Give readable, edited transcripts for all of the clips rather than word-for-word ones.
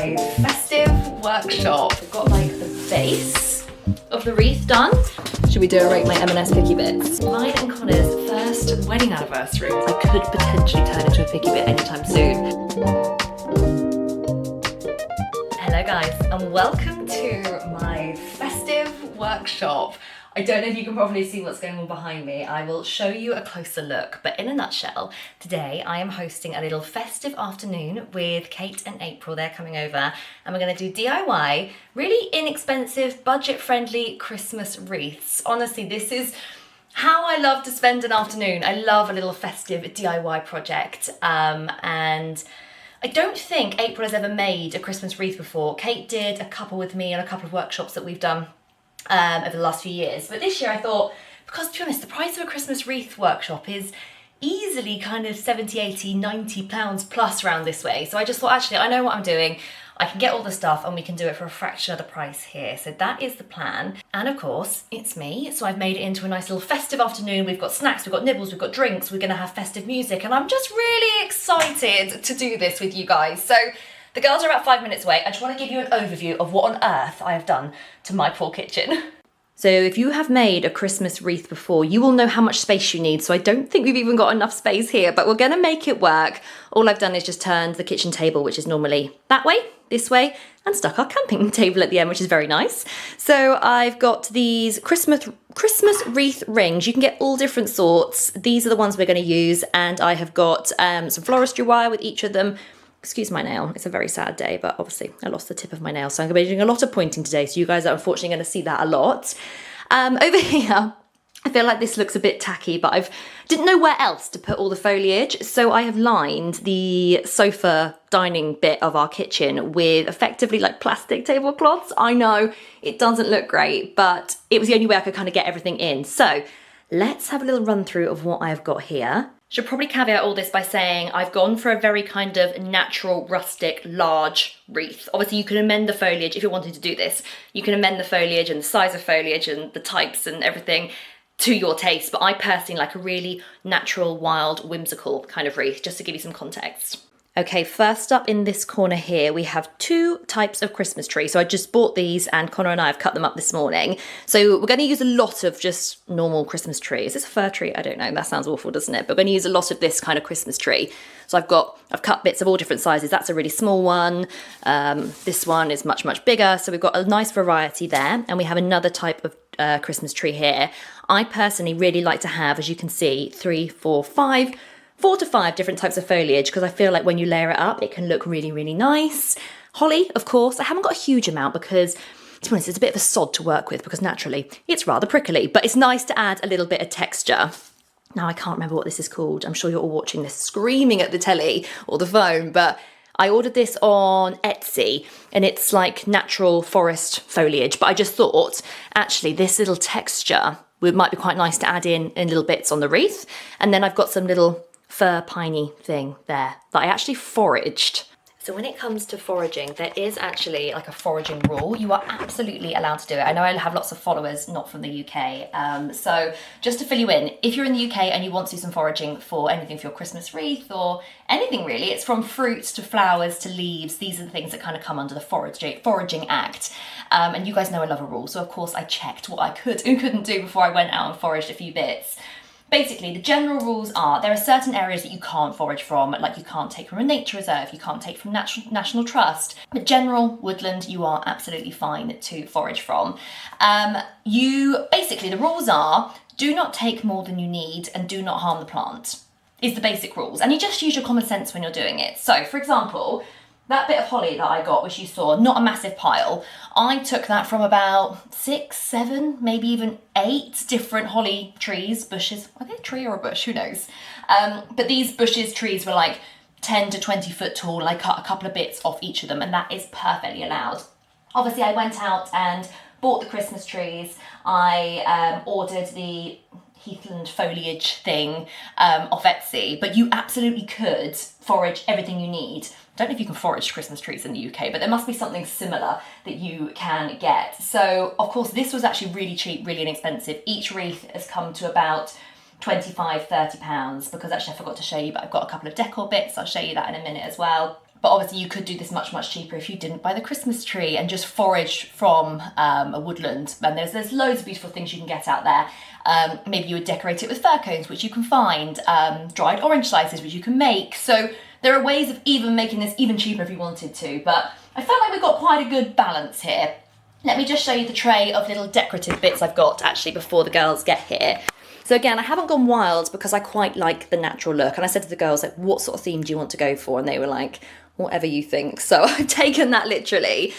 my festive workshop. I've got like the base of the wreath done. Should we do a rate my M&S picky bits? Mine and Connor's first wedding anniversary. I could potentially turn into a picky bit anytime soon. Hello guys, and welcome to my festive workshop. I don't know if you can probably see what's going on behind me. I will show you a closer look, but in a nutshell, today I am hosting a little festive afternoon with Kate and April. They're coming over and we're going to do DIY, really inexpensive, budget-friendly Christmas wreaths. Honestly, this is how I love to spend an afternoon. I love a little festive DIY project, and I don't think April has ever made a Christmas wreath before. Kate did a couple with me and a couple of workshops that we've done over the last few years. But this year I thought, because to be honest, the price of a Christmas wreath workshop is easily kind of 70, 80, 90 pounds plus around this way. So I just thought, actually, I know what I'm doing. I can get all the stuff and we can do it for a fraction of the price here. So that is the plan. And of course, it's me. So I've made it into a nice little festive afternoon. We've got snacks, we've got nibbles, we've got drinks. We're gonna have festive music. And I'm just really excited to do this with you guys. So the girls are about 5 minutes away. I just want to give you an overview of what on earth I have done to my poor kitchen. So if you have made a Christmas wreath before, you will know how much space you need. So I don't think we've even got enough space here, but we're going to make it work. All I've done is just turned the kitchen table, which is normally that way, this way, and stuck our camping table at the end, which is very nice. So I've got these Christmas wreath rings. You can get all different sorts. These are the ones we're going to use. And I have got some floristry wire with each of them. Excuse my nail, it's a very sad day, but obviously I lost the tip of my nail, so I'm going to be doing a lot of pointing today, so you guys are unfortunately going to see that a lot. Over here, I feel like this looks a bit tacky, but I didn't know where else to put all the foliage, so I have lined the sofa dining bit of our kitchen with effectively like plastic tablecloths. I know it doesn't look great, but it was the only way I could kind of get everything in. So let's have a little run through of what I've got here. Should probably caveat all this by saying I've gone for a very kind of natural, rustic, large wreath. Obviously you can amend the foliage if you're wanting to do this. You can amend the foliage and the size of foliage and the types and everything to your taste, but I personally like a really natural, wild, whimsical kind of wreath, just to give you some context. Okay, first up in this corner here, we have two types of Christmas tree. So I just bought these and Connor and I have cut them up this morning. So we're going to use a lot of just normal Christmas tree. Is this a fir tree? I don't know. That sounds awful, doesn't it? But we're going to use a lot of this kind of Christmas tree. So I've cut bits of all different sizes. That's a really small one. This one is much, much bigger. So we've got a nice variety there. And we have another type of Christmas tree here. I personally really like to have, as you can see, 4 to 5 different types of foliage, because I feel like when you layer it up, it can look really, really nice. Holly, of course, I haven't got a huge amount because, to be honest, it's a bit of a sod to work with because naturally it's rather prickly, but it's nice to add a little bit of texture. Now, I can't remember what this is called. I'm sure you're all watching this screaming at the telly or the phone, but I ordered this on Etsy and it's like natural forest foliage, but I just thought, actually, this little texture might be quite nice to add in little bits on the wreath. And then I've got some little fir piney thing there that I actually foraged. So when it comes to foraging, there is actually like a foraging rule. You are absolutely allowed to do it. I know I have lots of followers not from the UK. So just to fill you in, if you're in the UK and you want to do some foraging for anything for your Christmas wreath or anything really, it's from fruits to flowers to leaves. These are the things that kind of come under the Foraging Act. And you guys know I love a rule. So of course I checked what I could and couldn't do before I went out and foraged a few bits. Basically, the general rules are there are certain areas that you can't forage from, like you can't take from a nature reserve, you can't take from National Trust. But general woodland, you are absolutely fine to forage from. Basically, the rules are do not take more than you need and do not harm the plant, is the basic rules. And you just use your common sense when you're doing it. So, for example, that bit of holly that I got, which you saw, not a massive pile, I took that from about 6, 7, maybe even 8 different holly trees, bushes. Are they a tree or a bush? Who knows? But these bushes, trees were like 10 to 20 foot tall. I cut a couple of bits off each of them and that is perfectly allowed. Obviously, I went out and bought the Christmas trees. I ordered the heathland foliage thing off Etsy, but you absolutely could forage everything you need. I don't know if you can forage Christmas trees in the UK, but there must be something similar that you can get. So, of course, this was actually really cheap, really inexpensive. Each wreath has come to about £25, £30, because actually I forgot to show you, but I've got a couple of decor bits. I'll show you that in a minute as well. But obviously you could do this much, much cheaper if you didn't buy the Christmas tree and just forage from a woodland. And there's loads of beautiful things you can get out there. Maybe you would decorate it with fir cones, which you can find, dried orange slices, which you can make. So there are ways of even making this even cheaper if you wanted to, but I felt like we got quite a good balance here. Let me just show you the tray of little decorative bits I've got actually before the girls get here. So again, I haven't gone wild because I quite like the natural look. And I said to the girls, like, what sort of theme do you want to go for? And they were like, whatever you think. So I've taken that literally.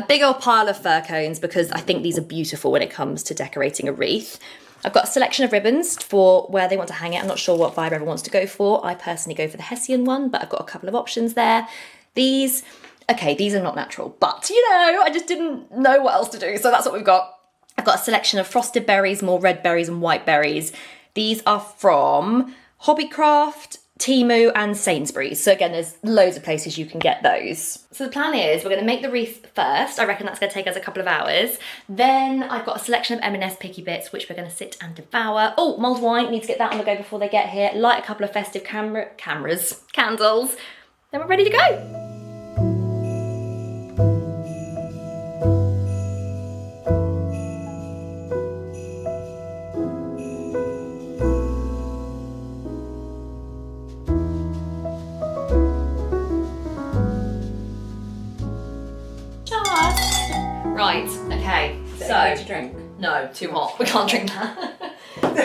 Big old pile of fir cones because I think these are beautiful when it comes to decorating a wreath. I've got a selection of ribbons for where they want to hang it. I'm not sure what vibe everyone wants to go for. I personally go for the Hessian one, but I've got a couple of options there. These, okay, these are not natural, but you know, I just didn't know what else to do. So that's what we've got. I've got a selection of frosted berries, more red berries and white berries. These are from Hobbycraft, Temu and Sainsbury's. So again, there's loads of places you can get those. So the plan is we're going to make the wreath first. I reckon that's going to take us a couple of hours. Then I've got a selection of M&S picky bits, which we're going to sit and devour. Oh, mulled wine, need to get that on the go before they get here. Light a couple of festive candles. Then we're ready to go. Right, okay, so to drink? No, too hot. We can't drink that.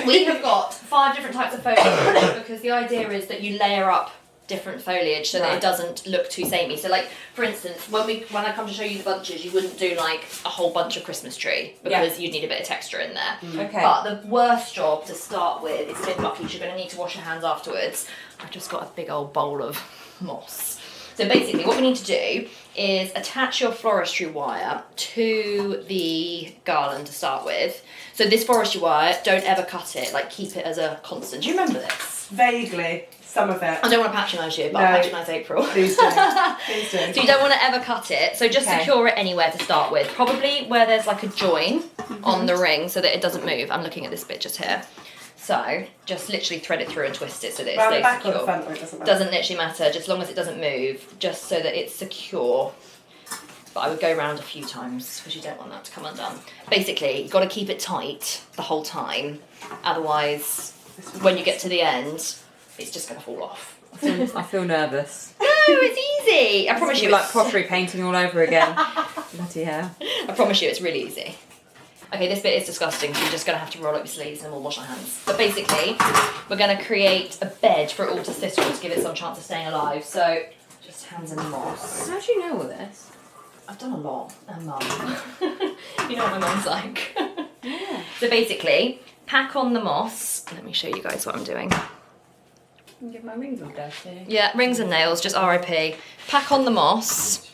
We have got 5 different types of foliage because the idea is that you layer up different foliage so that it doesn't look too samey. So like, for instance, when I come to show you the bunches, you wouldn't do like a whole bunch of Christmas tree because you'd need a bit of texture in there. Okay. But the worst job to start with is a bit mucky. You're going to need to wash your hands afterwards. I've just got a big old bowl of moss. So basically what we need to do is attach your floristry wire to the garland to start with. So this forestry wire, don't ever cut it, like keep it as a constant. Do you remember this? Vaguely, some of it. I don't want to patronise you, but I'll patronise April. Please do. Please do. So you don't want to ever cut it, so just secure it anywhere to start with. Probably where there's like a join on the ring so that it doesn't move. I'm looking at this bit just here. So just literally thread it through and twist it so that it stays back secure. or the front, or it doesn't matter. Doesn't literally matter, just as long as it doesn't move, just so that it's secure. But I would go around a few times because you don't want that to come undone. Basically, you've got to keep it tight the whole time. Otherwise, when you get to the end, it's just going to fall off. I feel nervous. No, it's easy. I promise you. It's like pottery painting all over again. Bloody hell. I promise you, it's really easy. Okay, this bit is disgusting, so you're just going to have to roll up your sleeves and we'll wash our hands. But basically, we're going to create a bed for it all to sit on to give it some chance of staying alive. So, just hands in the moss. How do you know all this? I've done a lot, and Mum. You know what my mum's like. Yeah. So basically, pack on the moss. Let me show you guys what I'm doing. Give my rings all dirty. Yeah, rings and nails, just RIP. Pack on the moss.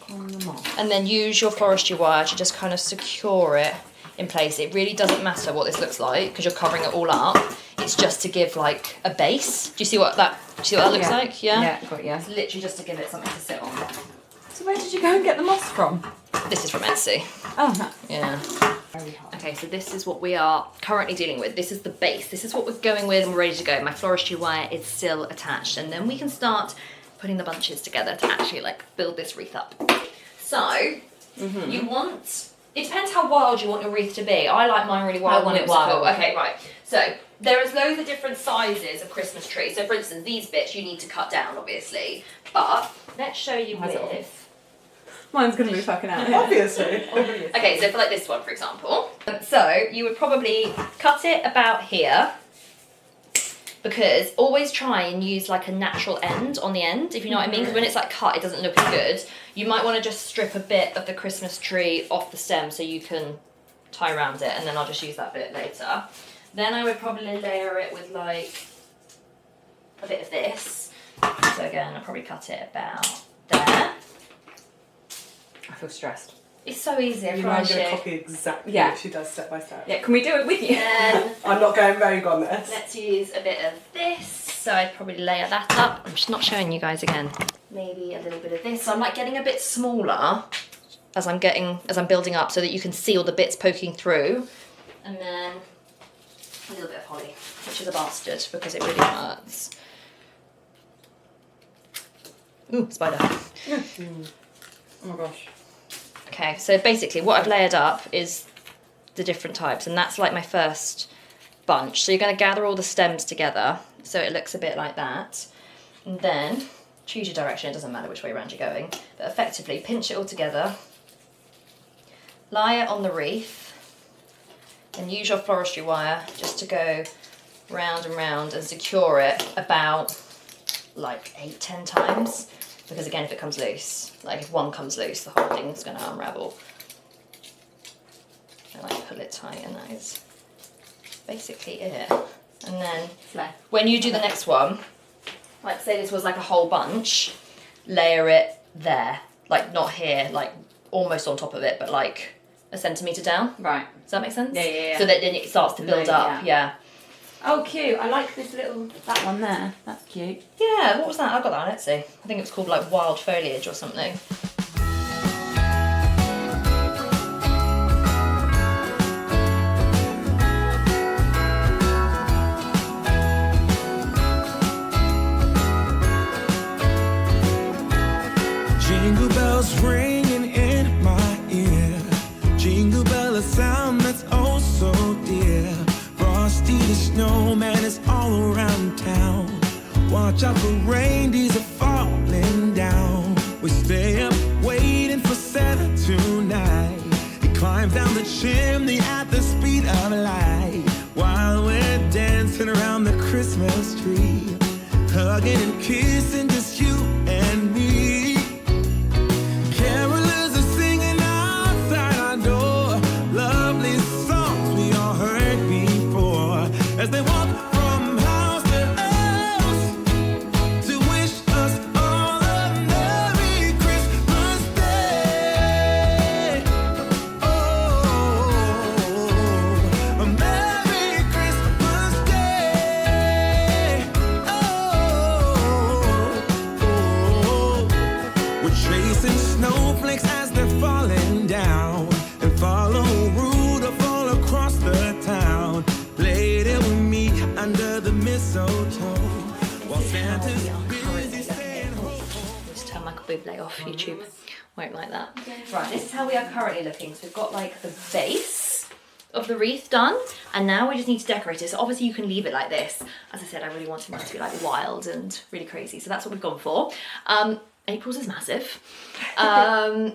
On the moss. And then use your forestry wire to just kind of secure it in place. It really doesn't matter what this looks like because you're covering it all up. It's just to give like a base. Do you see what that looks like? Yeah? Yeah, got you. It's literally just to give it something to sit on. So where did you go and get the moss from? This is from Etsy. Oh, no. Yeah. Very hot. Okay, so this is what we are currently dealing with. This is the base. This is what we're going with and we're ready to go. My floristry wire is still attached and then we can start putting the bunches together to actually like build this wreath up. So, you want, it depends how wild you want your wreath to be. I like mine really wild. I want it wild. Okay, right. So, there is loads of different sizes of Christmas trees. So for instance, these bits you need to cut down, obviously. But, let's show you with... Mine's going to be fucking out. Obviously. Okay, so for like this one, for example. So, you would probably cut it about here. Because always try and use like a natural end on the end, if you know what I mean. Because when it's like cut, it doesn't look as good. You might want to just strip a bit of the Christmas tree off the stem so you can tie around it, and then I'll just use that bit later. Then I would probably layer it with like a bit of this. So again, I'll probably cut it about there. I feel stressed. It's so easy, I I'm promise going you. to copy exactly Yeah. what she does step by step. Yeah, can we do it with you? Then I'm not going rogue on this. let's use a bit of this. So I'd probably layer that up. I'm just not showing you guys again. Maybe a little bit of this. So I'm like getting a bit smaller as I'm building up so that you can see all the bits poking through. And then a little bit of holly, which is a bastard because it really hurts. Ooh, spider. Oh my gosh. Okay, so basically what I've layered up is the different types, and that's like my first bunch. So you're going to gather all the stems together so it looks a bit like that. And then choose your direction, it doesn't matter which way around you're going, but effectively pinch it all together, lie it on the wreath, and use your forestry wire just to go round and round and secure it about like 8-10 times, because again, if it comes loose, like if one comes loose, the whole thing's going to unravel. And like pull it tight, and that is basically it. And then when you do the next one, like say this was like a whole bunch, layer it there, like not here, like almost on top of it, but like a centimetre down. Right. Does that make sense? Yeah. So that then it starts to build up, yeah. Oh, cute. I like this little, that one there. That's cute. Yeah, what was that? I got that on Etsy. I think it was called like wild foliage or something. Jingle bells ringing in my ear. Jingle bell, a sound that's oh so dear. Frosty the snowman is all around town. Watch out for reindeers are falling down. We stay up waiting for Santa tonight. He climbs down the chimney at the speed of light, while we're dancing around the Christmas tree, hugging and kissing, just you and me. Carolers are singing outside our door, lovely songs we all heard before, as they walk from house to house to wish us all a Merry Christmas Day. Oh, a Merry Christmas Day. Oh, we're chasing snowflakes as they're falling down, and follow Rudolph all across the town. Later we meet under the mistletoe, while Santa's busy staying home. Just turn Michael Bublé off YouTube. Won't like that. Right, this is how we are currently looking. So we've got like the base of the wreath done, and now we just need to decorate it. So obviously you can leave it like this. As I said, I really wanted mine to be like wild and really crazy, so that's what we've gone for. April's is massive.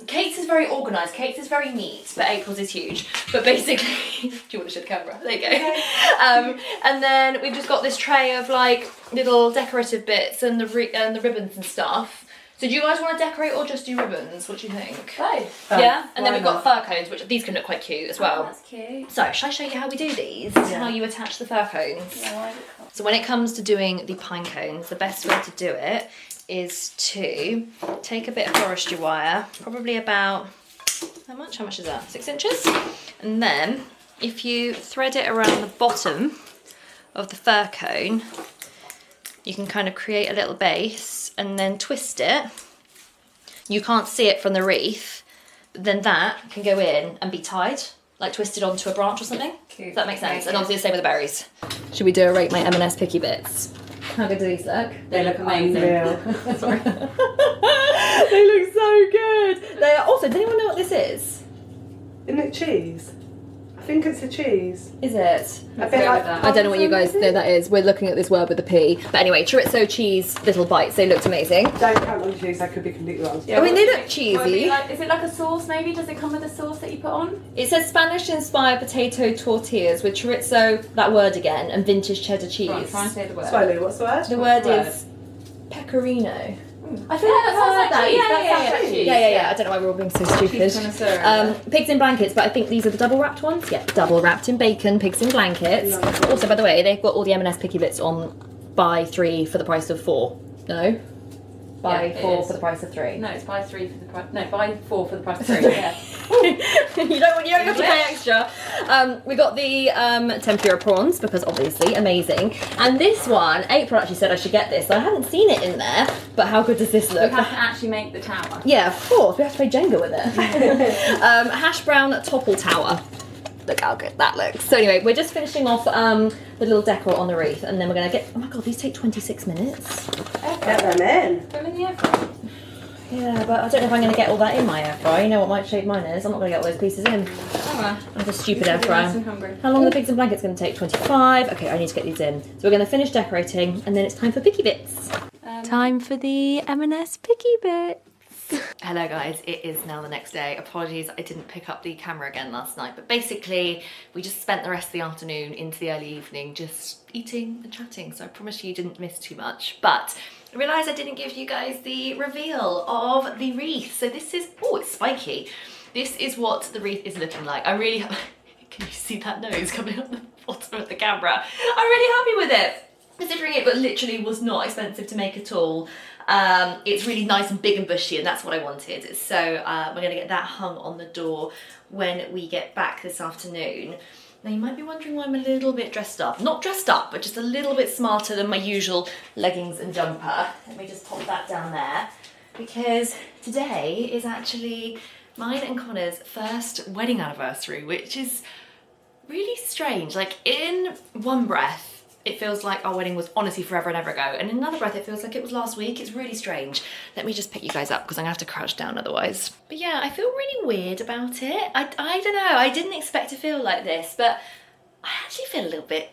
Kate's is very organised. Kate's is very neat, but April's is huge. But basically, do you want to show the camera? There you go. And then we've just got this tray of like little decorative bits and the ribbons and stuff. So do you guys want to decorate or just do ribbons? What do you think? Both. Yeah, and then Why we've got fur cones, which these can look quite cute as well. Oh, that's cute. So, shall I show you how we do these? How you attach the fur cones? Yeah, why is it called? So when it comes to doing the pine cones, the best way to do it is to take a bit of forestry wire, probably about, how much is that? 6 inches? And then if you thread it around the bottom of the fir cone, you can kind of create a little base and then twist it. You can't see it from the wreath, but then that can go in and be tied, like twisted onto a branch or something. Cute. Does that make sense? And obviously the same with the berries. Should we do a rate my M&S picky bits? How good do these look? They look amazing. Unreal. Sorry. They look so good. They are also, does anyone know what this is? Isn't it cheese? I think it's a cheese. Is it? A bit like I don't know what you guys know that is. We're looking at this word with a P. But anyway, chorizo cheese little bites. They looked amazing. Don't count on cheese, I could be completely wrong. I mean, they look Will it be cheesy. like, is it like a sauce maybe? Does it come with a sauce that you put on? It says Spanish-inspired potato tortillas with chorizo, that word again, and vintage cheddar cheese. Right, try and say the word. Slowly, what's the word? The What's word the is pecorino. I feel Yeah, like that I've sounds heard like that. cheese. Yeah, That yeah, sounds yeah. like cheese. Yeah. I don't know why we're all being so stupid. Cheese connoisseur. Pigs in blankets, but I think these are the double wrapped ones. Yeah, double wrapped in bacon, pigs in blankets. Lovely. Also, by the way, they've got all the M&S picky bits on buy 3 for the price of 4. No? Buy Yeah, it 4 is. for the price of 3. No, it's buy 3 for the price. No, buy 4 for the price of 3. Yeah. you don't have to pay extra. We got the tempura prawns because obviously amazing. And this one, April actually said I should get this. I hadn't seen it in there, but how good does this We look? have to actually make the tower. Yeah, of course. We have to play Jenga with it. Hash brown topple tower. Look how good that looks. So anyway, we're just finishing off the little decor on the wreath, and then we're gonna get. Oh my god, these take 26 minutes. Get them in. Put them in the air fryer. Yeah, but I don't know if I'm going to get all that in my air fryer. You know what my shape mine is. I'm not going to get all those pieces in. Alright. I have a stupid air Nice fryer. and hungry. How long are the pigs and blankets going to take? 25. Okay, I need to get these in. So we're going to finish decorating and then it's time for picky bits. Time for the M&S picky bits. Hello guys, it is now the next day. Apologies I didn't pick up the camera again last night, but basically we just spent the rest of the afternoon into the early evening just eating and chatting, so I promise you didn't miss too much. But I realised I didn't give you guys the reveal of the wreath. So this is, oh, it's spiky. This is what the wreath is looking like. I really, can you see that nose coming up the bottom of the camera? I'm really happy with it. Considering it literally was not expensive to make at all. It's really nice and big and bushy, and that's what I wanted. So we're gonna get that hung on the door when we get back this afternoon. Now you might be wondering why I'm a little bit dressed up. Not dressed up, but just a little bit smarter than my usual leggings and jumper. Let me just pop that down there. Because today is actually mine and Connor's first wedding anniversary, which is really strange. Like, in one breath, it feels like our wedding was honestly forever and ever ago, and in another breath it feels like it was last week. It's really strange. Let me just pick you guys up because I'm gonna have to crouch down otherwise. But yeah, I feel really weird about it. I don't know, I didn't expect to feel like this, but I actually feel a little bit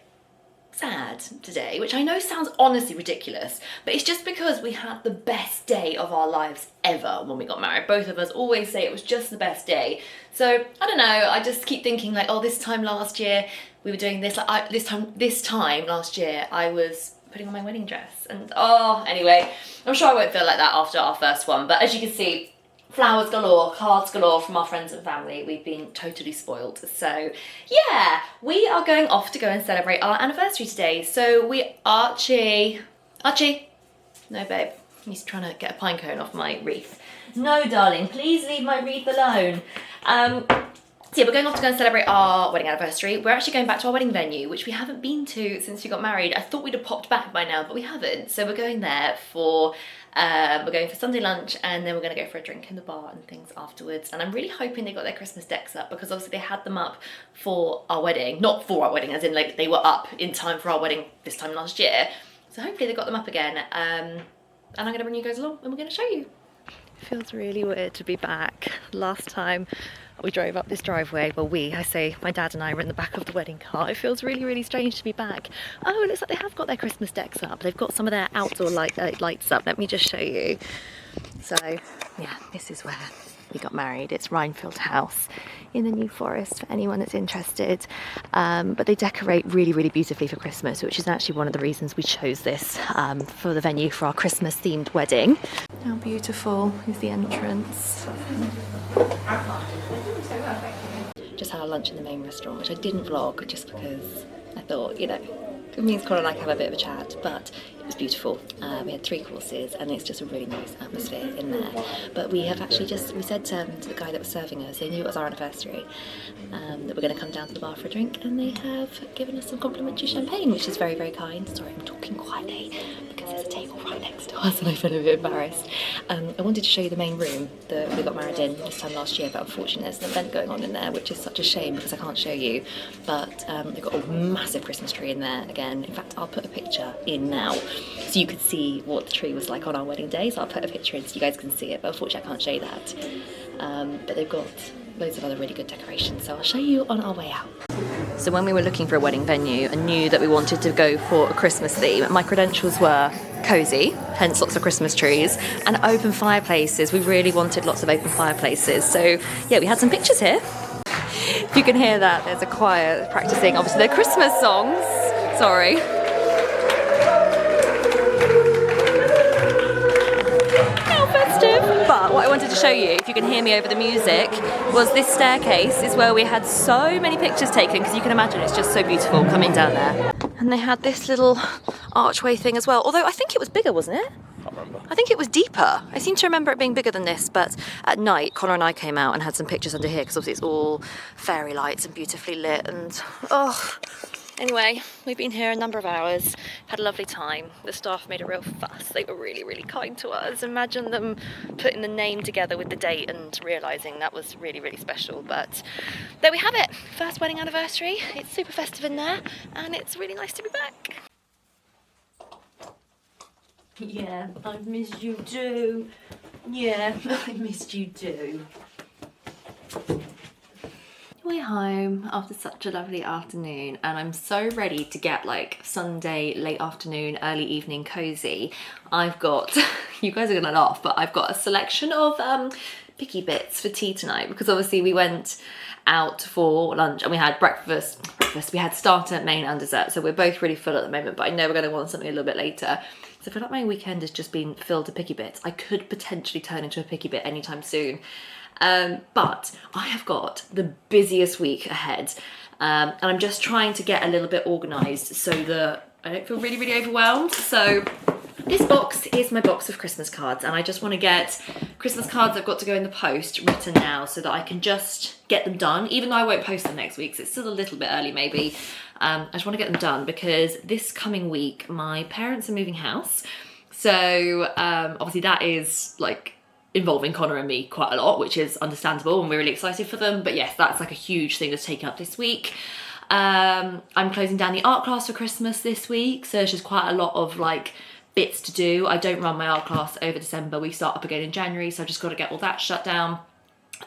sad today, which I know sounds honestly ridiculous, but it's just because we had the best day of our lives ever when we got married. Both of us always say it was just the best day. So I don't know, I just keep thinking like, oh, this time last year we were doing this, like this time last year I was putting on my wedding dress, and oh, anyway, I'm sure I won't feel like that after our first one. But as you can see, flowers galore, cards galore from our friends and family. We've been totally spoiled. So yeah, we are going off to go and celebrate our anniversary today. So Archie, no babe, he's trying to get a pine cone off my wreath. No darling, please leave my wreath alone. So yeah, we're going off to go and celebrate our wedding anniversary. We're actually going back to our wedding venue, which we haven't been to since we got married. I thought we'd have popped back by now, but we haven't. So we're going there for, we're going for Sunday lunch, and then we're gonna go for a drink in the bar and things afterwards. And I'm really hoping they got their Christmas decks up, because obviously they had them up for our wedding. Not for our wedding, as in like they were up in time for our wedding this time last year. So hopefully they got them up again. And I'm gonna bring you guys along and we're gonna show you. It feels really weird to be back. Last time we drove up this driveway, well I say my dad and I were in the back of the wedding car. It feels really, really strange to be back. Oh, it looks like they have got their Christmas decks up. They've got some of their outdoor lights up. Let me just show you. So yeah, this is where we got married. It's Rhinefield House in the New Forest for anyone that's interested. But they decorate really, really beautifully for Christmas, which is actually one of the reasons we chose this for the venue for our Christmas themed wedding. How beautiful is the entrance. Just had our lunch in the main restaurant, which I didn't vlog just because I thought, you know, it means Connor and I can have a bit of a chat, but it was beautiful. We had 3 courses and it's just a really nice atmosphere in there. But we have actually we said to the guy that was serving us, they knew it was our anniversary, that we're going to come down to the bar for a drink, and they have given us some complimentary champagne, which is very, very kind. Sorry, I'm talking quietly because there's a table right next to us and I feel a bit embarrassed. I wanted to show you the main room that we got married in this time last year, but unfortunately there's an event going on in there, which is such a shame because I can't show you. But they've got a massive Christmas tree in there again. In fact, I'll put a picture in now so you could see what the tree was like on our wedding day. So I'll put a picture in so you guys can see it, but unfortunately I can't show you that. But they've got loads of other really good decorations, so I'll show you on our way out. So when we were looking for a wedding venue and knew that we wanted to go for a Christmas theme, my credentials were cosy, hence lots of Christmas trees, and open fireplaces. We really wanted lots of open fireplaces. So yeah, we had some pictures here. If you can hear that, there's a choir practicing obviously their Christmas songs. Sorry. How festive! But what I wanted to show you, if you can hear me over the music, was this staircase is where we had so many pictures taken, because you can imagine it's just so beautiful coming down there. And they had this little archway thing as well, although I think it was bigger, wasn't it? I think it was deeper. I seem to remember it being bigger than this, but at night Connor and I came out and had some pictures under here because obviously it's all fairy lights and beautifully lit, and oh, anyway, we've been here a number of hours, had a lovely time. The staff made a real fuss. They were really, really kind to us. Imagine them putting the name together with the date and realising that was really, really special. But there we have it, first wedding anniversary. It's super festive in there and it's really nice to be back. Yeah, I've missed you too. Yeah, I missed you too. We're home after such a lovely afternoon, and I'm so ready to get like Sunday late afternoon, early evening cozy. I've got, you guys are gonna laugh, but I've got a selection of picky bits for tea tonight, because obviously we went out for lunch and we had breakfast, we had starter, main and dessert, so we're both really full at the moment, but I know we're going to want something a little bit later. So I feel like my weekend has just been filled to picky bits. I could potentially turn into a picky bit anytime soon. But I have got the busiest week ahead, and I'm just trying to get a little bit organised so that I don't feel really, really overwhelmed. So this box is my box of Christmas cards, and I just want to get Christmas cards I've got to go in the post written now so that I can just get them done, even though I won't post them next week, so it's still a little bit early maybe. I just want to get them done because this coming week my parents are moving house, so obviously that is like involving Connor and me quite a lot, which is understandable, and we're really excited for them. But yes, that's like a huge thing that's taken up this week. I'm closing down the art class for Christmas this week, so there's just quite a lot of like bits to do. I don't run my art class over December, we start up again in January, so I've just got to get all that shut down.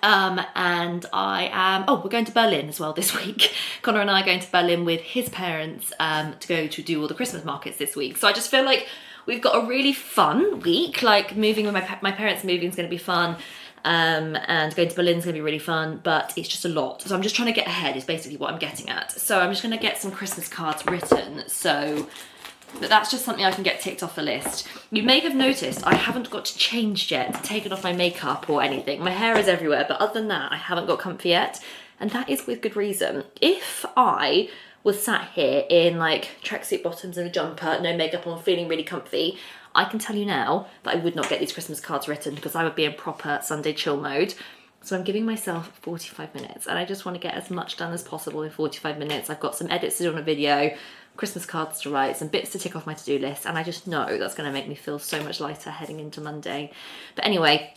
And I am, we're going to Berlin as well this week. Connor and I are going to Berlin with his parents to go to do all the Christmas markets this week. So I just feel like we've got a really fun week. Like moving with my parents moving is going to be fun, and going to Berlin is going to be really fun, but it's just a lot. So I'm just trying to get ahead is basically what I'm getting at. So I'm just going to get some Christmas cards written, so but that's just something I can get ticked off the list. You may have noticed I haven't got changed yet, taken off my makeup or anything. My hair is everywhere, but other than that, I haven't got comfy yet. And that is with good reason. If I was sat here in like tracksuit bottoms and a jumper, no makeup on, feeling really comfy, I can tell you now that I would not get these Christmas cards written because I would be in proper Sunday chill mode. So I'm giving myself 45 minutes and I just want to get as much done as possible in 45 minutes. I've got some edits to do on a video, Christmas cards to write, some bits to tick off my to-do list, and I just know that's going to make me feel so much lighter heading into Monday. But anyway,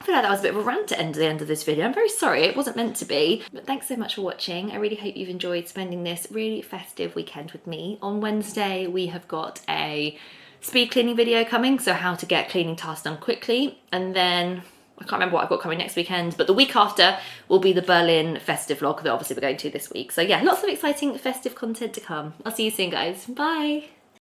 I feel like that was a bit of a rant at the end of this video. I'm very sorry, it wasn't meant to be. But thanks so much for watching. I really hope you've enjoyed spending this really festive weekend with me. On Wednesday, we have got a speed cleaning video coming, so how to get cleaning tasks done quickly. And then I can't remember what I've got coming next weekend, but the week after will be the Berlin festive vlog that obviously we're going to this week. So yeah, lots of exciting festive content to come. I'll see you soon, guys. Bye.